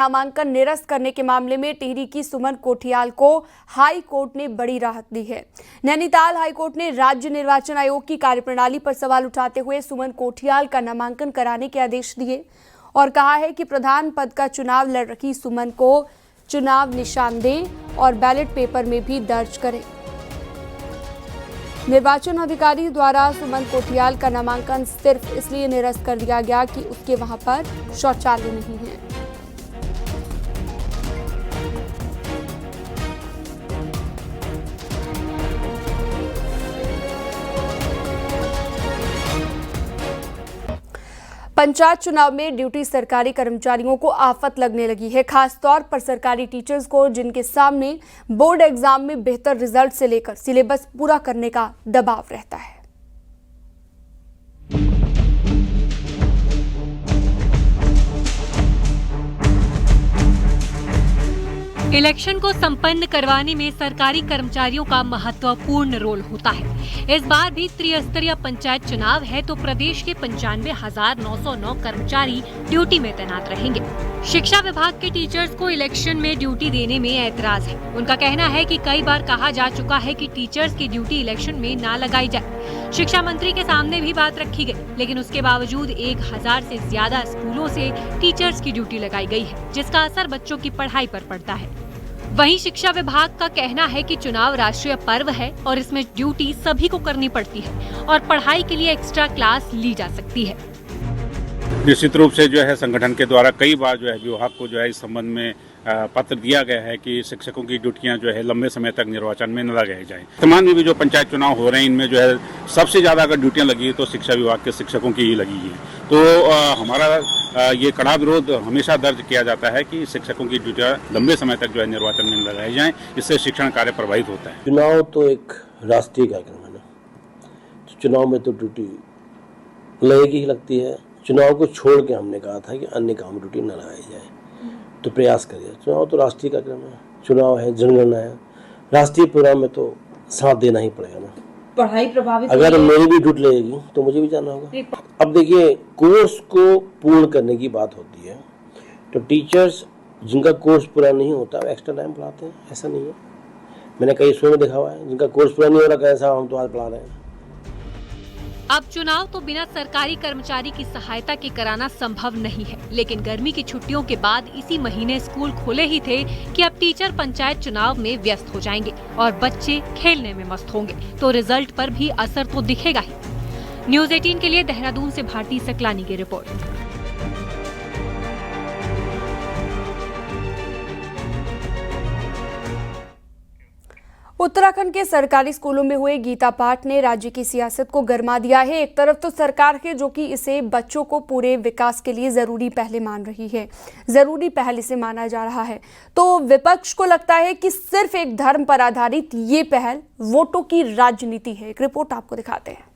नामांकन निरस्त करने के मामले में टिहरी की सुमन कोठियाल को हाई कोर्ट ने बड़ी राहत दी है। नैनीताल हाई कोर्ट ने राज्य निर्वाचन आयोग की कार्यप्रणाली पर सवाल उठाते हुए सुमन कोठियाल का नामांकन कराने के आदेश दिए और कहा है कि प्रधान पद का चुनाव लड़ रही सुमन को चुनाव निशानदेह और बैलेट पेपर में भी दर्ज करें। निर्वाचन अधिकारी द्वारा सुमन कोठियाल का नामांकन सिर्फ इसलिए निरस्त कर दिया गया कि उसके वहां पर शौचालय नहीं है। पंचायत चुनाव में ड्यूटी सरकारी कर्मचारियों को आफत लगने लगी है, खासतौर पर सरकारी टीचर्स को, जिनके सामने बोर्ड एग्जाम में बेहतर रिजल्ट से लेकर सिलेबस पूरा करने का दबाव रहता है। इलेक्शन को संपन्न करवाने में सरकारी कर्मचारियों का महत्वपूर्ण रोल होता है। इस बार भी त्रिस्तरीय पंचायत चुनाव है तो प्रदेश के 95,909 कर्मचारी ड्यूटी में तैनात रहेंगे। शिक्षा विभाग के टीचर्स को इलेक्शन में ड्यूटी देने में ऐतराज है। उनका कहना है कि कई बार कहा जा चुका है कि टीचर्स की ड्यूटी इलेक्शन में ना लगाई जाए। शिक्षा मंत्री के सामने भी बात रखी गई, लेकिन उसके बावजूद 1000 से ज्यादा स्कूलों से टीचर्स की ड्यूटी लगाई गई है, जिसका असर बच्चों की पढ़ाई पर पड़ता है। वहीं शिक्षा विभाग का कहना है कि चुनाव राष्ट्रीय पर्व है और इसमें ड्यूटी सभी को करनी पड़ती है और पढ़ाई के लिए एक्स्ट्रा क्लास ली जा सकती है। निश्चित रूप से जो है संगठन के द्वारा कई बार जो है विभाग को जो है इस संबंध में पत्र दिया गया है कि शिक्षकों की ड्यूटियां जो है लंबे समय तक निर्वाचन में न लगाई जाए। वर्तमान में भी जो पंचायत चुनाव हो रहे हैं इनमें जो है सबसे ज्यादा अगर ड्यूटियां लगी है तो शिक्षा विभाग के शिक्षकों की ही लगी है। तो हमारा ये कड़ा विरोध हमेशा दर्ज किया जाता है कि शिक्षकों की ड्यूटियां लंबे समय तक जो है निर्वाचन में लगाई जाए, इससे शिक्षण कार्य प्रभावित होता है। चुनाव तो एक राष्ट्रीय कार्यक्रम है ना, तो चुनाव में तो ड्यूटी लगेगी ही लगती है। चुनाव को छोड़ के हमने कहा था कि अन्य काम ड्यूटी न लगाई जाए, तो प्रयास करिए। चुनाव तो राष्ट्रीय कार्यक्रम है, चुनाव है, जनगणना है, राष्ट्रीय प्रोग्राम में तो साथ देना ही पड़ेगा ना। पढ़ाई प्रभावित अगर मेरी भी ड्यूटी लगेगी तो मुझे भी जाना होगा। अब देखिए, कोर्स को पूर्ण करने की बात होती है तो टीचर्स जिनका कोर्स पूरा नहीं होता वो एक्स्ट्रा टाइम पढ़ाते हैं, ऐसा नहीं है। मैंने कई स्कूलों में देखा हुआ है जिनका कोर्स पूरा नहीं हो रहा, कैसा हम तो आज पढ़ा रहे हैं। अब चुनाव तो बिना सरकारी कर्मचारी की सहायता के कराना संभव नहीं है, लेकिन गर्मी की छुट्टियों के बाद इसी महीने स्कूल खुले ही थे कि अब टीचर पंचायत चुनाव में व्यस्त हो जाएंगे और बच्चे खेलने में मस्त होंगे, तो रिजल्ट पर भी असर तो दिखेगा ही। न्यूज़ 18 के लिए देहरादून से भारती सकलानी की रिपोर्ट। उत्तराखंड के सरकारी स्कूलों में हुए गीता पाठ ने राज्य की सियासत को गरमा दिया है। एक तरफ तो सरकार है जो कि इसे बच्चों को पूरे विकास के लिए जरूरी पहल मान रही है, जरूरी पहल इसे माना जा रहा है, तो विपक्ष को लगता है कि सिर्फ एक धर्म पर आधारित ये पहल वोटों की राजनीति है। एक रिपोर्ट आपको दिखाते हैं।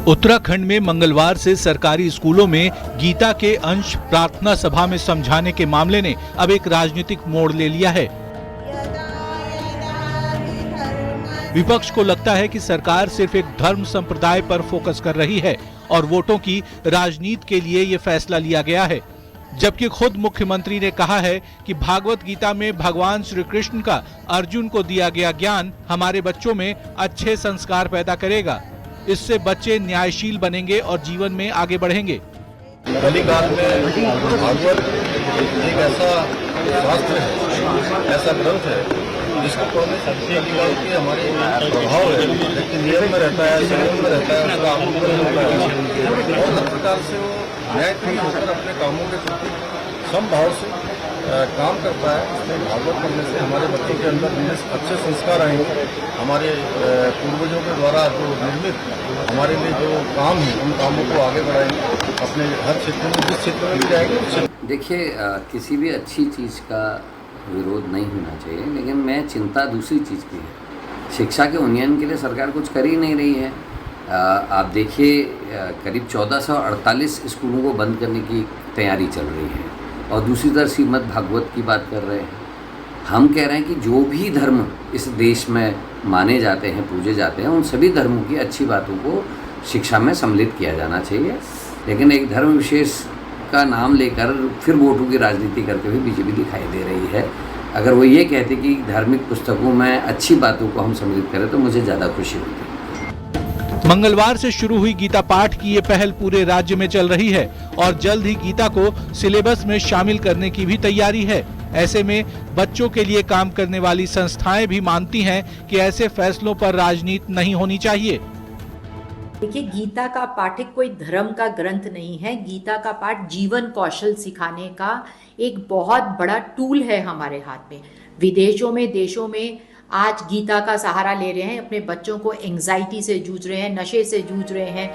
उत्तराखंड में मंगलवार से सरकारी स्कूलों में गीता के अंश प्रार्थना सभा में समझाने के मामले ने अब एक राजनीतिक मोड़ ले लिया है। विपक्ष को लगता है कि सरकार सिर्फ एक धर्म संप्रदाय पर फोकस कर रही है और वोटों की राजनीति के लिए ये फैसला लिया गया है, जबकि खुद मुख्यमंत्री ने कहा है कि भागवत गीता में भगवान श्री कृष्ण का अर्जुन को दिया गया ज्ञान हमारे बच्चों में अच्छे संस्कार पैदा करेगा। इससे बच्चे न्यायशील बनेंगे और जीवन में आगे बढ़ेंगे। कलिकाल में भागवत एक ऐसा शास्त्र है, ऐसा ग्रंथ है जिसको हमारे प्रभाव है, लेकिन नियम में रहता है, संयम में रहता है, उसका अनुकूलन होता है और हर प्रकार से वो न्यायपूर्ण होकर अपने कामों के प्रति समभाव से काम करता है। इसमें भागवत पढ़ने से हमारे बच्चों के अंदर अच्छे संस्कार आएंगे। हमारे पूर्वजों के द्वारा जो निर्मित हमारे लिए जो काम है उन कामों को आगे बढ़ाएंगे, अपने हर क्षेत्र में, जिस क्षेत्र में भी जाएंगे। देखिए, किसी भी अच्छी चीज़ का विरोध नहीं होना चाहिए, लेकिन मैं चिंता दूसरी चीज़ की है। शिक्षा के उन्नयन के लिए सरकार कुछ कर ही नहीं रही है। आप देखिए, करीब 1448 स्कूलों को बंद करने की तैयारी चल रही है और दूसरी तरफ श्रीमद् भागवत की बात कर रहे हैं। हम कह रहे हैं कि जो भी धर्म इस देश में माने जाते हैं, पूजे जाते हैं, उन सभी धर्मों की अच्छी बातों को शिक्षा में सम्मिलित किया जाना चाहिए। लेकिन एक धर्म विशेष का नाम लेकर फिर वोटों की राजनीति करते हुए बीजेपी दिखाई दे रही है। अगर वो ये कहते कि धार्मिक पुस्तकों में अच्छी बातों को हम सम्मिलित करें तो मुझे ज़्यादा खुशी होती। मंगलवार से शुरू हुई गीता पाठ की ये पहल पूरे राज्य में चल रही है और जल्द ही गीता को सिलेबस में शामिल करने की भी तैयारी है। ऐसे में बच्चों के लिए काम करने वाली संस्थाएं भी मानती हैं कि ऐसे फैसलों पर राजनीति नहीं होनी चाहिए। देखिए, गीता का पाठ कोई धर्म का ग्रंथ नहीं है। गीता का पाठ जीवन कौशल सिखाने का एक बहुत बड़ा टूल है हमारे हाथ में। विदेशों में, देशों में आज गीता का सहारा ले रहे हैं, अपने बच्चों को एंग्जाइटी से जूझ रहे हैं, नशे से जूझ रहे हैं।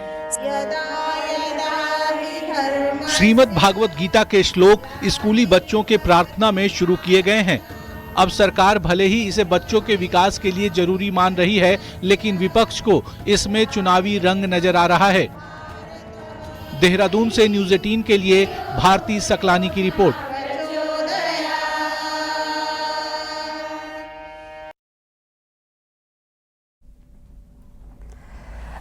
श्रीमद् भागवत गीता के श्लोक स्कूली बच्चों के प्रार्थना में शुरू किए गए हैं। अब सरकार भले ही इसे बच्चों के विकास के लिए जरूरी मान रही है, लेकिन विपक्ष को इसमें चुनावी रंग नजर आ रहा है। देहरादून से न्यूज़ 18 के लिए भारती सकलानी की रिपोर्ट।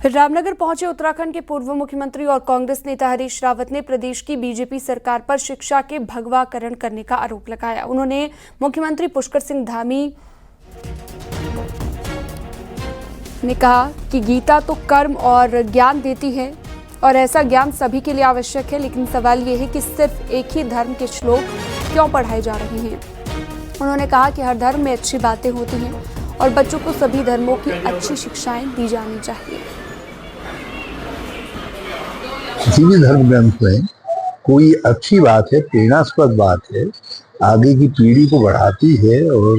रामनगर पहुंचे उत्तराखंड के पूर्व मुख्यमंत्री और कांग्रेस नेता हरीश रावत ने प्रदेश की बीजेपी सरकार पर शिक्षा के भगवाकरण करने का आरोप लगाया। उन्होंने मुख्यमंत्री पुष्कर सिंह धामी ने कहा कि गीता तो कर्म और ज्ञान देती है और ऐसा ज्ञान सभी के लिए आवश्यक है, लेकिन सवाल ये है कि सिर्फ एक ही धर्म के श्लोक क्यों पढ़ाए जा रहे हैं। उन्होंने कहा कि हर धर्म में अच्छी बातें होती हैं और बच्चों को सभी धर्मों की अच्छी शिक्षाएं दी जानी चाहिए। किसी भी धर्म ग्रंथ में कोई अच्छी बात है, प्रेरणास्पद बात है, आगे की पीढ़ी को बढ़ाती है और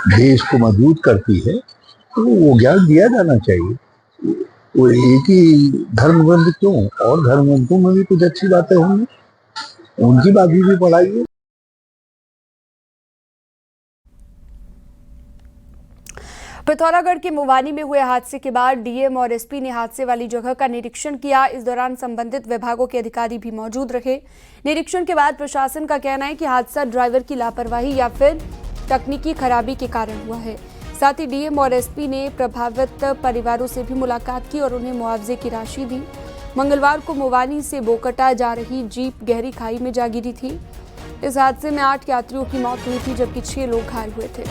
देश को मजबूत करती है, तो वो ज्ञान दिया जाना चाहिए। वो एक ही धर्म ग्रंथ क्यों, और धर्म ग्रंथों में भी कुछ अच्छी बातें होंगी, उनकी बात भी पढ़ाइए। पिथौरागढ़ के मुवानी में हुए हादसे के बाद डीएम और एसपी ने हादसे वाली जगह का निरीक्षण किया। इस दौरान संबंधित विभागों के अधिकारी भी मौजूद रहे। निरीक्षण के बाद प्रशासन का कहना है कि हादसा ड्राइवर की लापरवाही या फिर तकनीकी खराबी के कारण हुआ है। साथ ही डीएम और एसपी ने प्रभावित परिवारों से भी मुलाकात की और उन्हें मुआवजे की राशि दी। मंगलवार को मुवानी से बोकटा जा रही जीप गहरी खाई में जा गिरी थी। इस हादसे में 8 यात्रियों की मौत हुई थी, जबकि 6 लोग घायल हुए थे।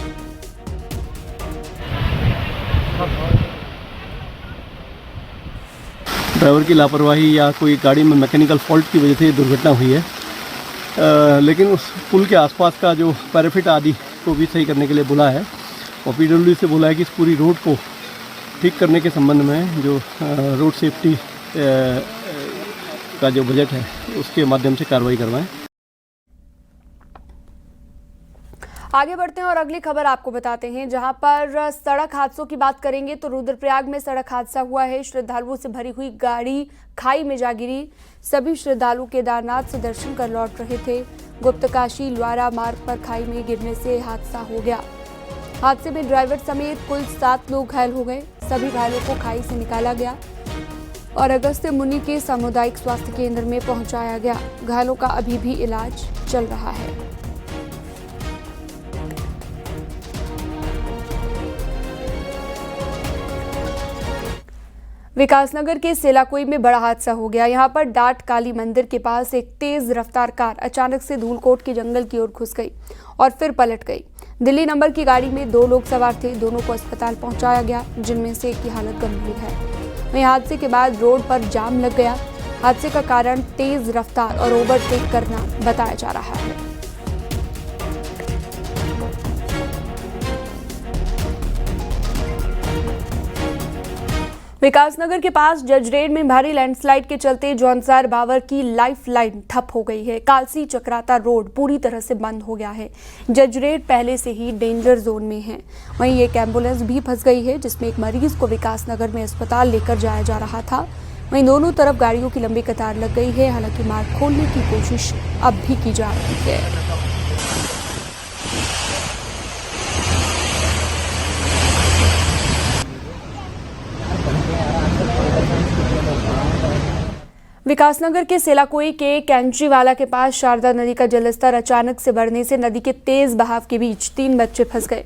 ड्राइवर की लापरवाही या कोई गाड़ी में मैकेनिकल फॉल्ट की वजह से दुर्घटना हुई है, लेकिन उस पुल के आसपास का जो पैराफिट आदि को भी सही करने के लिए बोला है और पीडब्ल्यूडी से बोला है कि इस पूरी रोड को ठीक करने के संबंध में जो रोड सेफ्टी का जो बजट है उसके माध्यम से कार्रवाई करवाएं। आगे बढ़ते हैं और अगली खबर आपको बताते हैं, जहां पर सड़क हादसों की बात करेंगे तो रुद्रप्रयाग में सड़क हादसा हुआ है। श्रद्धालुओं से भरी हुई गाड़ी खाई में जा गिरी। सभी श्रद्धालु केदारनाथ से दर्शन कर लौट रहे थे। गुप्तकाशी ल्वारा मार्ग पर खाई में गिरने से हादसा हो गया। हादसे में ड्राइवर समेत कुल 7 लोग घायल हो गए। सभी घायलों को खाई से निकाला गया और अगस्त्य मुनि के सामुदायिक स्वास्थ्य केंद्र में पहुंचाया गया। घायलों का अभी भी इलाज चल रहा है। विकासनगर के सेलाकोई में बड़ा हादसा हो गया। यहां पर डाट काली मंदिर के पास एक तेज रफ्तार कार अचानक से धूलकोट के जंगल की ओर घुस गई और फिर पलट गई। दिल्ली नंबर की गाड़ी में 2 लोग सवार थे। दोनों को अस्पताल पहुंचाया गया, जिनमें से एक की हालत गंभीर है। वहीं हादसे के बाद रोड पर जाम लग गया। हादसे का कारण तेज रफ्तार और ओवरटेक करना बताया जा रहा है। विकासनगर के पास जजरेड में भारी लैंडस्लाइड के चलते जौनसार बावर की लाइफ लाइन ठप हो गई है। कालसी चक्राता रोड पूरी तरह से बंद हो गया है। जजरेड पहले से ही डेंजर जोन में है। वहीं एक एम्बुलेंस भी फंस गई है, जिसमें एक मरीज को विकासनगर में अस्पताल लेकर जाया जा रहा था। वहीं दोनों तरफ गाड़ियों की लंबी कतार लग गई है। हालांकि मार्ग खोलने की कोशिश अब भी की जा रही है। विकासनगर के सेलाकोई के कैंचीवाला के पास शारदा नदी का जलस्तर अचानक से बढ़ने से नदी के तेज बहाव के बीच 3 बच्चे फंस गए।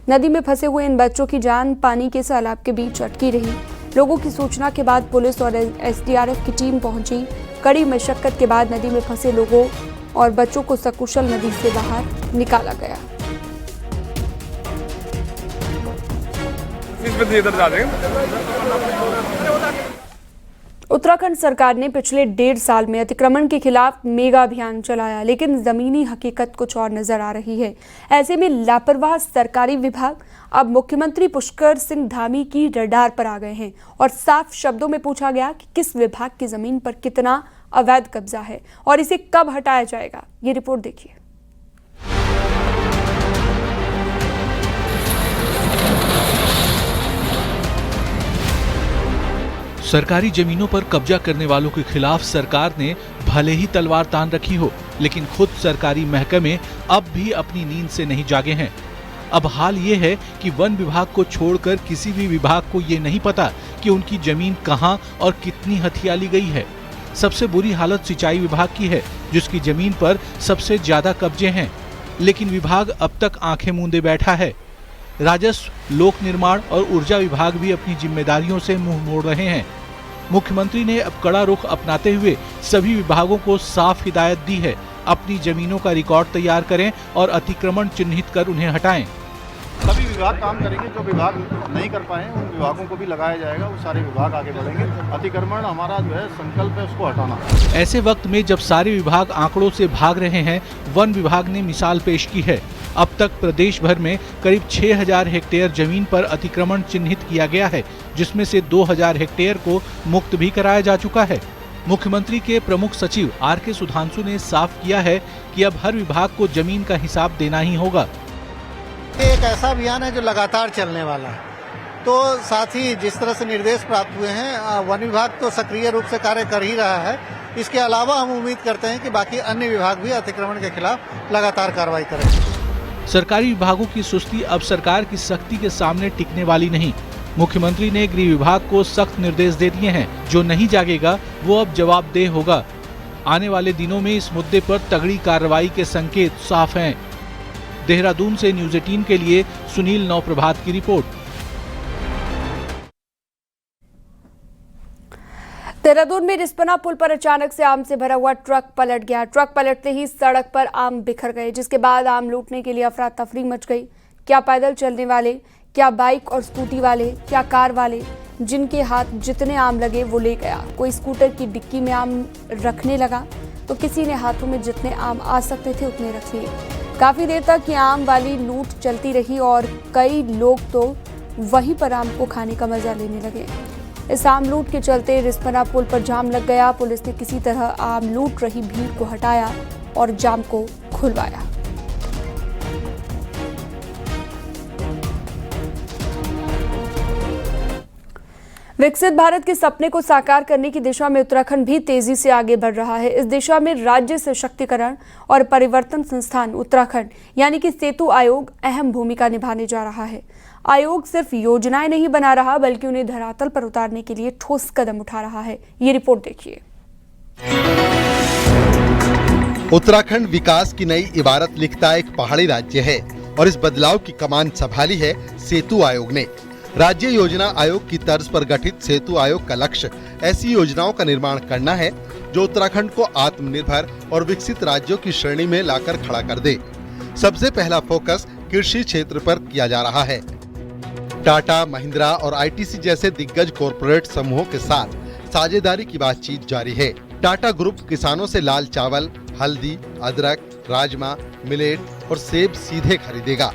नदी में फंसे हुए इन बच्चों की जान पानी के सैलाब के बीच अटकी रही। लोगों की सूचना के बाद पुलिस और एसडीआरएफ की टीम पहुंची। कड़ी मशक्कत के बाद नदी में फंसे लोगों और बच्चों को सकुशल नदी से बाहर निकाला गया। उत्तराखंड सरकार ने पिछले 1.5 साल में अतिक्रमण के खिलाफ मेगा अभियान चलाया, लेकिन जमीनी हकीकत कुछ और नजर आ रही है। ऐसे में लापरवाह सरकारी विभाग अब मुख्यमंत्री पुष्कर सिंह धामी की रडार पर आ गए हैं और साफ शब्दों में पूछा गया कि किस विभाग की जमीन पर कितना अवैध कब्जा है और इसे कब हटाया जाएगा। ये रिपोर्ट देखिए। सरकारी जमीनों पर कब्जा करने वालों के खिलाफ सरकार ने भले ही तलवार तान रखी हो, लेकिन खुद सरकारी महकमे अब भी अपनी नींद से नहीं जागे हैं। अब हाल ये है कि वन विभाग को छोड़कर किसी भी विभाग को ये नहीं पता कि उनकी जमीन कहां और कितनी हथिया ली गई है। सबसे बुरी हालत सिंचाई विभाग की है, जिसकी जमीन पर सबसे ज्यादा कब्जे हैं, लेकिन विभाग अब तक आंखें मूंदे बैठा है। राजस्व, लोक निर्माण और ऊर्जा विभाग भी अपनी जिम्मेदारियों से मुंह मोड़ रहे हैं। मुख्यमंत्री ने अब कड़ा रुख अपनाते हुए सभी विभागों को साफ हिदायत दी है, अपनी जमीनों का रिकॉर्ड तैयार करें और अतिक्रमण चिन्हित कर उन्हें हटाएं। सभी विभाग काम करेंगे, जो विभाग नहीं कर पाए उन विभागों को भी लगाया जाएगा, वो सारे विभाग आगे बढ़ेंगे। अतिक्रमण हमारा जो है संकल्प है, उसको हटाना। ऐसे वक्त में जब सारे विभाग आंकड़ों से भाग रहे हैं, वन विभाग ने मिसाल पेश की है। अब तक प्रदेश भर में करीब 6000 हेक्टेयर जमीन पर अतिक्रमण चिन्हित किया गया है, जिसमें से 2000 हेक्टेयर को मुक्त भी कराया जा चुका है। मुख्यमंत्री के प्रमुख सचिव आर.के. सुधांशु ने साफ किया है कि अब हर विभाग को जमीन का हिसाब देना ही होगा। एक ऐसा अभियान है जो लगातार चलने वाला है, तो साथ ही जिस तरह से निर्देश प्राप्त हुए हैं, वन विभाग तो सक्रिय रूप से कार्य कर ही रहा है। इसके अलावा हम उम्मीद करते हैं कि बाकी अन्य विभाग भी अतिक्रमण के खिलाफ लगातार कार्रवाई करेंगे। सरकारी विभागों की सुस्ती अब सरकार की सख्ती के सामने टिकने वाली नहीं। मुख्यमंत्री ने गृह विभाग को सख्त निर्देश दे दिए हैं, जो नहीं जागेगा वो अब जवाबदेह होगा। आने वाले दिनों में इस मुद्दे पर तगड़ी कार्रवाई के संकेत साफ हैं। देहरादून से न्यूज़ 18 के लिए सुनील नौप्रभात की रिपोर्ट। देहरादून में रिस्पना पुल पर अचानक से आम से भरा हुआ ट्रक पलट गया। ट्रक पलटते ही सड़क पर आम बिखर गए, जिसके बाद आम लूटने के लिए अफरा तफरी मच गई। क्या पैदल चलने वाले, क्या बाइक और स्कूटी वाले, क्या कार वाले, जिनके हाथ जितने आम लगे वो ले गया। कोई स्कूटर की डिक्की में आम रखने लगा तो किसी ने हाथों में जितने आम आ सकते थे उतने रख लिए। काफी देर तक ये आम वाली लूट चलती रही और कई लोग तो वहीं पर आम को खाने का मजा लेने लगे। इस आम लूट के चलते रिस्पना पुल पर जाम लग गया। पुलिस ने किसी तरह आम लूट रही भीड़ को हटाया और जाम को खुलवाया। विकसित भारत के सपने को साकार करने की दिशा में उत्तराखंड भी तेजी से आगे बढ़ रहा है। इस दिशा में राज्य सशक्तिकरण और परिवर्तन संस्थान उत्तराखंड यानी कि सेतु आयोग अहम भूमिका निभाने जा रहा है। आयोग सिर्फ योजनाएं नहीं बना रहा, बल्कि उन्हें धरातल पर उतारने के लिए ठोस कदम उठा रहा है। ये रिपोर्ट देखिए। उत्तराखंड विकास की नई इबारत लिखता एक पहाड़ी राज्य है और इस बदलाव की कमान संभाली है सेतु आयोग ने। राज्य योजना आयोग की तर्ज पर गठित सेतु आयोग का लक्ष्य ऐसी योजनाओं का निर्माण करना है जो उत्तराखंड को आत्मनिर्भर और विकसित राज्यों की श्रेणी में लाकर खड़ा कर दे। सबसे पहला फोकस कृषि क्षेत्र पर किया जा रहा है। टाटा, महिंद्रा और आईटीसी जैसे दिग्गज कॉरपोरेट समूहों के साथ साझेदारी की बातचीत जारी है। टाटा ग्रुप किसानों से लाल चावल, हल्दी, अदरक, राजमा, मिलेट और सेब सीधे खरीदेगा।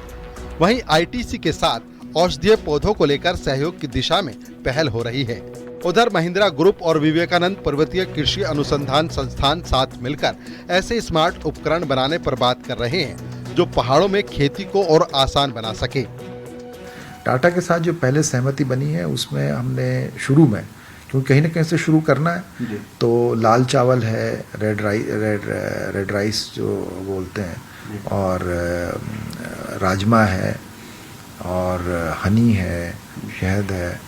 वहीं आईटीसी के साथ औषधीय पौधों को लेकर सहयोग की दिशा में पहल हो रही है। उधर महिंद्रा ग्रुप और विवेकानंद पर्वतीय कृषि अनुसंधान संस्थान साथ मिलकर ऐसे स्मार्ट उपकरण बनाने पर बात कर रहे हैं जो पहाड़ों में खेती को और आसान बना सके। टाटा के साथ जो पहले सहमति बनी है उसमें हमने शुरू में, क्योंकि कहीं ना कहीं से शुरू करना है, तो लाल चावल है, रेड राइस जो बोलते हैं, और राजमा है, और हनी है, शहद है,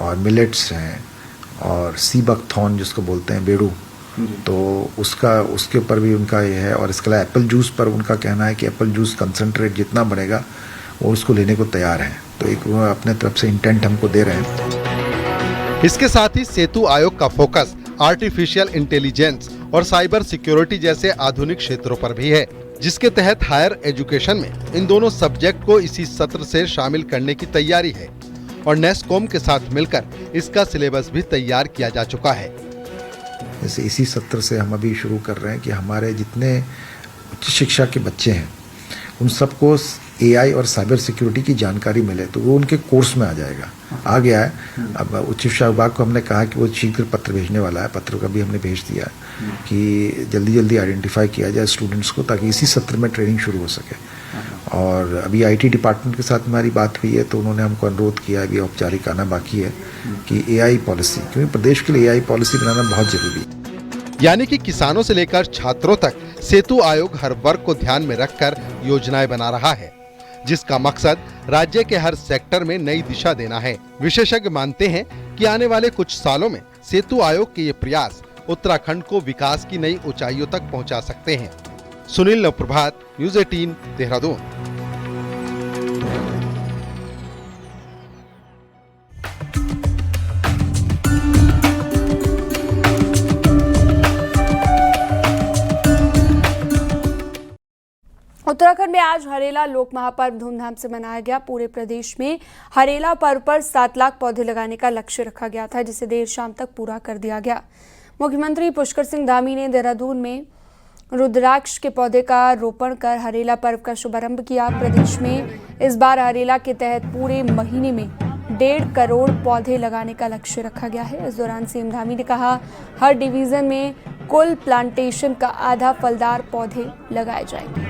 और मिलेट्स हैं, और सी बकथॉर्न जिसको बोलते हैं बेड़ू, तो उसके ऊपर भी उनका ये है। और इसके अलावा एप्पल जूस पर उनका कहना है कि एप्पल जूस कंसंट्रेट जितना बढ़ेगा वो उसको लेने को तैयार है। तो एक वो अपने तरफ से इंटेंट हमको दे रहे हैं। इसके साथ ही सेतु आयोग का फोकस आर्टिफिशियल इंटेलिजेंस और साइबर सिक्योरिटी जैसे आधुनिक क्षेत्रों पर भी है, जिसके तहत हायर एजुकेशन में इन दोनों सब्जेक्ट को इसी सत्र से शामिल करने की तैयारी है और नेस्कॉम के साथ मिलकर इसका सिलेबस भी तैयार किया जा चुका है। जैसे इसी सत्र से हम अभी शुरू कर रहे हैं कि हमारे जितने उच्च शिक्षा के बच्चे हैं उन सबको AI और साइबर सिक्योरिटी की जानकारी मिले, तो वो उनके कोर्स में आ जाएगा, आ गया है। अब उच्च शिक्षा विभाग को हमने कहा कि वो शीघ्र पत्र भेजने वाला है, पत्र का भी हमने भेज दिया कि जल्दी जल्दी आइडेंटिफाई किया जाए स्टूडेंट्स को, ताकि इसी सत्र में ट्रेनिंग शुरू हो सके। और अभी IT डिपार्टमेंट के साथ हमारी बात हुई है, तो उन्होंने हमको अनुरोध किया, अभी औपचारिक आना बाकी है, कि AI पॉलिसी, क्योंकि प्रदेश के लिए AI पॉलिसी बनाना बहुत जरूरी है। यानी कि किसानों से लेकर छात्रों तक सेतु आयोग हर वर्ग को ध्यान में रखकर योजनाएं बना रहा है, जिसका मकसद राज्य के हर सेक्टर में नई दिशा देना है। विशेषज्ञ मानते हैं कि आने वाले कुछ सालों में सेतु आयोग के ये प्रयास उत्तराखंड को विकास की नई ऊंचाइयों तक पहुंचा सकते हैं। सुनील नवप्रभात, न्यूज़ 18, देहरादून। उत्तराखंड में आज हरेला लोक महापर्व धूमधाम से मनाया गया। पूरे प्रदेश में हरेला पर्व पर 7 लाख पौधे लगाने का लक्ष्य रखा गया था, जिसे देर शाम तक पूरा कर दिया गया। मुख्यमंत्री पुष्कर सिंह धामी ने देहरादून में रुद्राक्ष के पौधे का रोपण कर हरेला पर्व का शुभारंभ किया। प्रदेश में इस बार हरेला के तहत पूरे महीने में 1.5 करोड़ पौधे लगाने का लक्ष्य रखा गया है। इस दौरान सीएम धामी ने कहा, हर डिवीजन में कुल प्लांटेशन का आधा फलदार पौधे लगाए जाएंगे।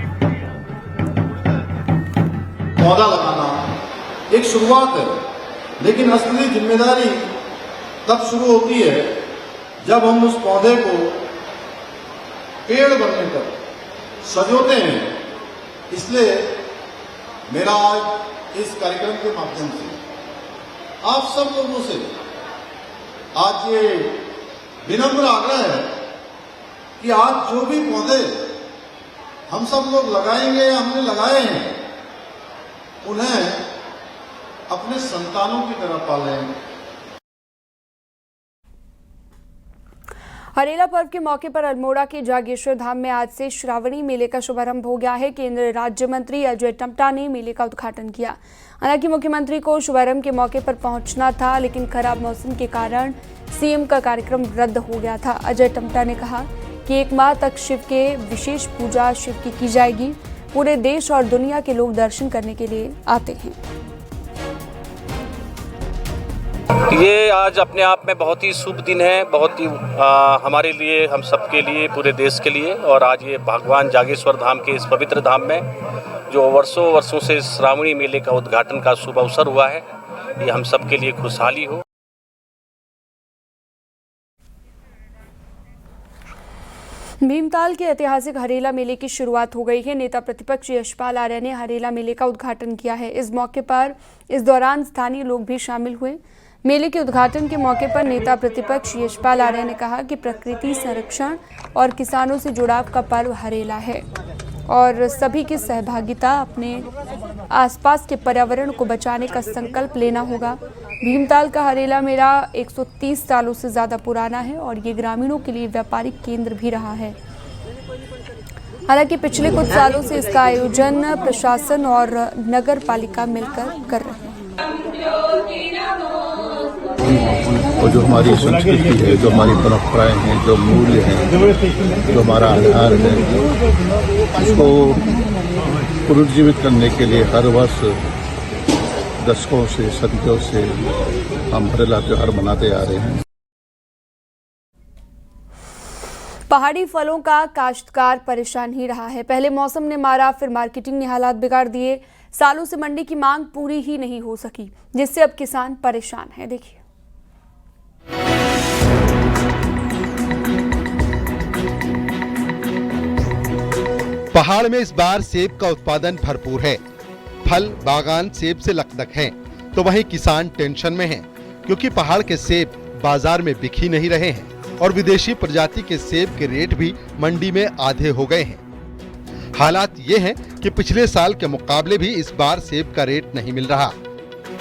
पौधा लगाना एक शुरुआत है, लेकिन असली जिम्मेदारी तब शुरू होती है जब हम उस पौधे को पेड़ बनने तक सजोते हैं। इसलिए मेरा आज इस कार्यक्रम के माध्यम से आप सब लोगों से आज ये विनम्र आग्रह है कि आज जो भी पौधे हम सब लोग लगाएंगे या हमने लगाए हैं, उन्हें अपने संतानों की तरह पालें। हरेला पर्व के मौके पर अल्मोड़ा के जागेश्वर धाम में आज से श्रावणी मेले का शुभारंभ हो गया है। केंद्रीय राज्य मंत्री अजय टम्टा ने मेले का उद्घाटन किया। हालांकि मुख्यमंत्री को शुभारंभ के मौके पर पहुंचना था, लेकिन खराब मौसम के कारण सीएम का कार्यक्रम रद्द हो गया था। अजय टम्टा ने कहा कि 1 माह तक शिव के विशेष पूजा शिव की जाएगी। पूरे देश और दुनिया के लोग दर्शन करने के लिए आते हैं। ये आज अपने आप में बहुत ही शुभ दिन है, बहुत ही हमारे लिए, हम सबके लिए, पूरे देश के लिए। और आज ये भगवान जागेश्वर धाम के इस पवित्र धाम में जो वर्षों से श्रावणी मेले का उद्घाटन का शुभ अवसर हुआ है, ये हम सबके लिए खुशहाली हो। भीमताल के ऐतिहासिक हरेला मेले की शुरुआत हो गई है। नेता प्रतिपक्ष यशपाल आर्य ने हरेला मेले का उद्घाटन किया है। इस मौके पर इस दौरान स्थानीय लोग भी शामिल हुए। मेले के उद्घाटन के मौके पर नेता प्रतिपक्ष यशपाल आर्य ने कहा कि प्रकृति संरक्षण और किसानों से जुड़ाव का पर्व हरेला है और सभी की सहभागिता, अपने आसपास के पर्यावरण को बचाने का संकल्प लेना होगा। भीमताल का हरेला मेला 130 सालों से ज़्यादा पुराना है और ये ग्रामीणों के लिए व्यापारिक केंद्र भी रहा है। हालांकि पिछले कुछ सालों से इसका आयोजन प्रशासन और नगर पालिका मिलकर कर रहे हैं। और जो हमारी संस्कृति है, जो हमारी परंपराएं हैं, जो मूल्य हैं, जो हमारा आधार है, उसको पुनर्जीवित करने के लिए हर वर्ष दशकों से, सदियों से हम हरेला त्योहार मनाते आ रहे हैं। पहाड़ी फलों का काश्तकार परेशान ही रहा है। पहले मौसम ने मारा, फिर मार्केटिंग ने हालात बिगाड़ दिए। सालों से मंडी की मांग पूरी ही नहीं हो सकी, जिससे अब किसान परेशान है। देखिए, पहाड़ में इस बार सेब का उत्पादन भरपूर है। फल बागान सेब से लकदक हैं, तो वहीं किसान टेंशन में हैं, क्योंकि पहाड़ के सेब बाजार में बिक ही नहीं रहे हैं। और विदेशी प्रजाति के सेब के रेट भी मंडी में आधे हो गए हैं। हालात ये हैं कि पिछले साल के मुकाबले भी इस बार सेब का रेट नहीं मिल रहा।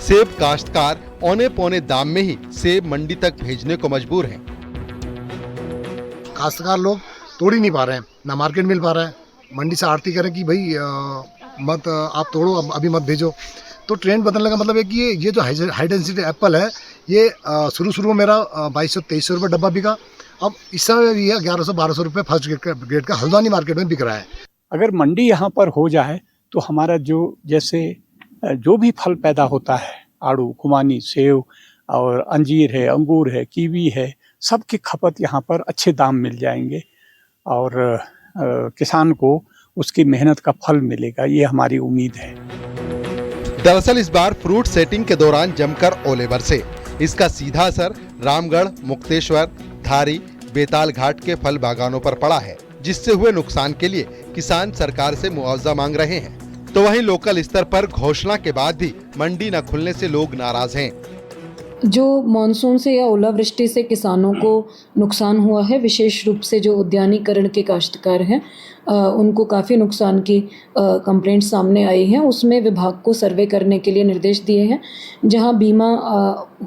सेब काश्तकार औने पौने दाम में ही सेब मंडी तक भेजने को मजबूर हैं। काश्तकार लोग तोड़ ही नहीं पा रहे हैं, ना मार्केट मिल पा रहा है। मंडी से आरती करें कि भाई मत आप तोड़ो, अभी मत भेजो। तो ट्रेंड बदलने का मतलब है कि ये जो हाई डेंसिटी एप्पल है, ये शुरू में मेरा 2200-2300 रुपये डब्बा बिका। अब इस समय ये 1100-1200 रुपये फर्स्ट ग्रेड का हल्द्वानी मार्केट में बिक रहा है। अगर मंडी यहाँ पर हो जाए तो हमारा जो भी फल पैदा होता है, आड़ू, खुमानी, सेव और अंजीर है, अंगूर है, कीवी है, सबकी खपत यहाँ पर अच्छे दाम मिल जाएंगे और किसान को उसकी मेहनत का फल मिलेगा, ये हमारी उम्मीद है। दरअसल इस बार फ्रूट सेटिंग के दौरान जमकर ओले बरसे। इसका सीधा असर रामगढ़, मुक्तेश्वर, धारी, बेताल घाट के फल बागानों पर पड़ा है, जिससे हुए नुकसान के लिए किसान सरकार से मुआवजा मांग रहे हैं। तो वहीं लोकल स्तर पर घोषणा के बाद भी मंडी न खुलने से लोग नाराज हैं। जो मानसून से या ओलावृष्टि से किसानों को नुकसान हुआ है, विशेष रूप से जो उद्यानीकरण के काश्तकार हैं, उनको काफ़ी नुकसान की कंप्लेंट सामने आई हैं। उसमें विभाग को सर्वे करने के लिए निर्देश दिए हैं। जहां बीमा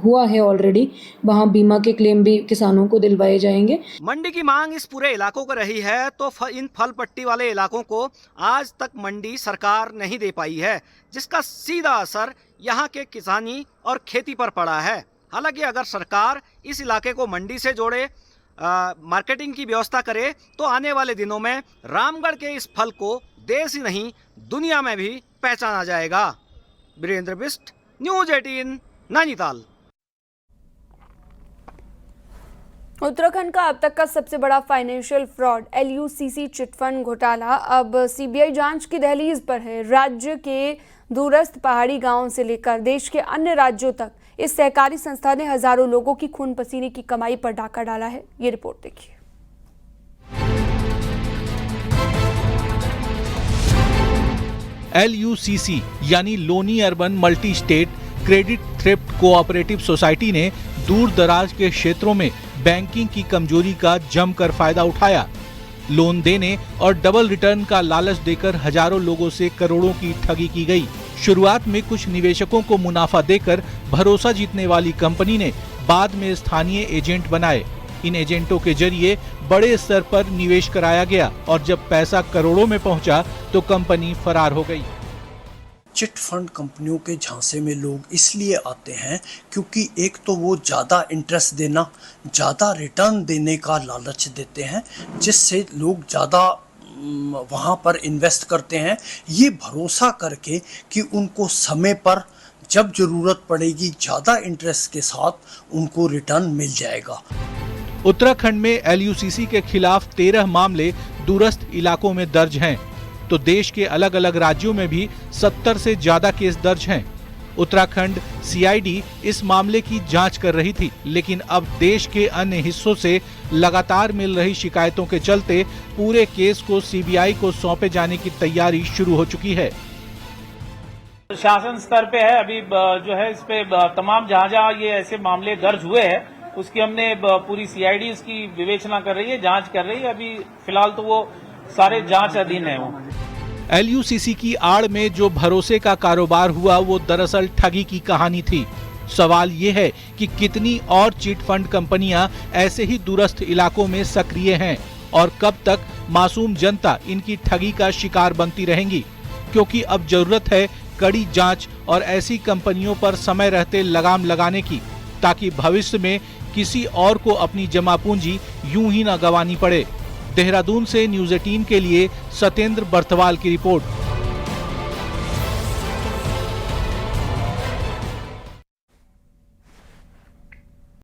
हुआ है ऑलरेडी, वहां बीमा के क्लेम भी किसानों को दिलवाए जाएंगे। मंडी की मांग इस पूरे इलाकों को रही है, तो इन फल पट्टी वाले इलाकों को आज तक मंडी सरकार नहीं दे पाई है, जिसका सीधा असर यहाँ के किसानी और खेती पर पड़ा है। हालांकि अगर सरकार इस इलाके को मंडी से जोड़े, मार्केटिंग की व्यवस्था करे, तो आने वाले दिनों में रामगढ़ के इस फल को देश ही नहीं दुनिया में भी पहचाना जाएगा। वीरेंद्र बिष्ट, न्यूज़ 18, नैनीताल। उत्तराखंड का अब तक का सबसे बड़ा फाइनेंशियल फ्रॉड LUCC चिटफंड घोटाला अब CBI जांच की दहलीज पर है। राज्य के दूरस्थ पहाड़ी गांवों से लेकर देश के अन्य राज्यों तक इस सहकारी संस्था ने हजारों लोगों की खून पसीने की कमाई पर डाका डाला है। ये रिपोर्ट देखिए। LUCC यानी Loni urban multi state credit thrift cooperative society ने दूर दराज के क्षेत्रों में बैंकिंग की कमजोरी का जमकर फायदा उठाया। लोन देने और डबल रिटर्न का लालच देकर हजारों लोगों से करोड़ों की ठगी की गई। शुरुआत में कुछ निवेशकों को मुनाफा देकर भरोसा जीतने वाली कंपनी ने बाद में स्थानीय एजेंट बनाए। इन एजेंटों के जरिए बड़े स्तर पर निवेश कराया गया और जब पैसा करोड़ों में पहुंचा तो कंपनी फरार हो गई। चिट फंड कंपनियों के झांसे में लोग इसलिए आते हैं क्योंकि एक तो वो ज़्यादा इंटरेस्ट देना, ज़्यादा रिटर्न देने का लालच देते हैं, जिससे लोग ज़्यादा वहाँ पर इन्वेस्ट करते हैं, ये भरोसा करके कि उनको समय पर जब ज़रूरत पड़ेगी ज़्यादा इंटरेस्ट के साथ उनको रिटर्न मिल जाएगा। उत्तराखंड में LUCC के खिलाफ 13 मामले दूरस्थ इलाकों में दर्ज हैं, तो देश के अलग अलग राज्यों में भी 70 से ज्यादा केस दर्ज हैं। उत्तराखंड CID इस मामले की जांच कर रही थी, लेकिन अब देश के अन्य हिस्सों से लगातार मिल रही शिकायतों के चलते पूरे केस को CBI को सौंपे जाने की तैयारी शुरू हो चुकी है। शासन स्तर पे है अभी जो है, इस पे तमाम जहाँ ये ऐसे मामले दर्ज हुए हैं उसकी हमने पूरी CID इसकी विवेचना कर रही है, जांच कर रही है। अभी फिलहाल तो वो सारे जांच अधीन है। वो LUCC की आड़ में जो भरोसे का कारोबार हुआ वो दरअसल ठगी की कहानी थी। सवाल ये है कि कितनी और चिट फंड कंपनियां ऐसे ही दूरस्थ इलाकों में सक्रिय हैं और कब तक मासूम जनता इनकी ठगी का शिकार बनती रहेंगी, क्योंकि अब जरूरत है कड़ी जांच और ऐसी कंपनियों पर समय रहते लगाम लगाने की, ताकि भविष्य में किसी और को अपनी जमा पूंजी यूं ही न गंवानी पड़े। देहरादून से न्यूज़ 18 के लिए सत्येंद्र बर्थवाल की रिपोर्ट।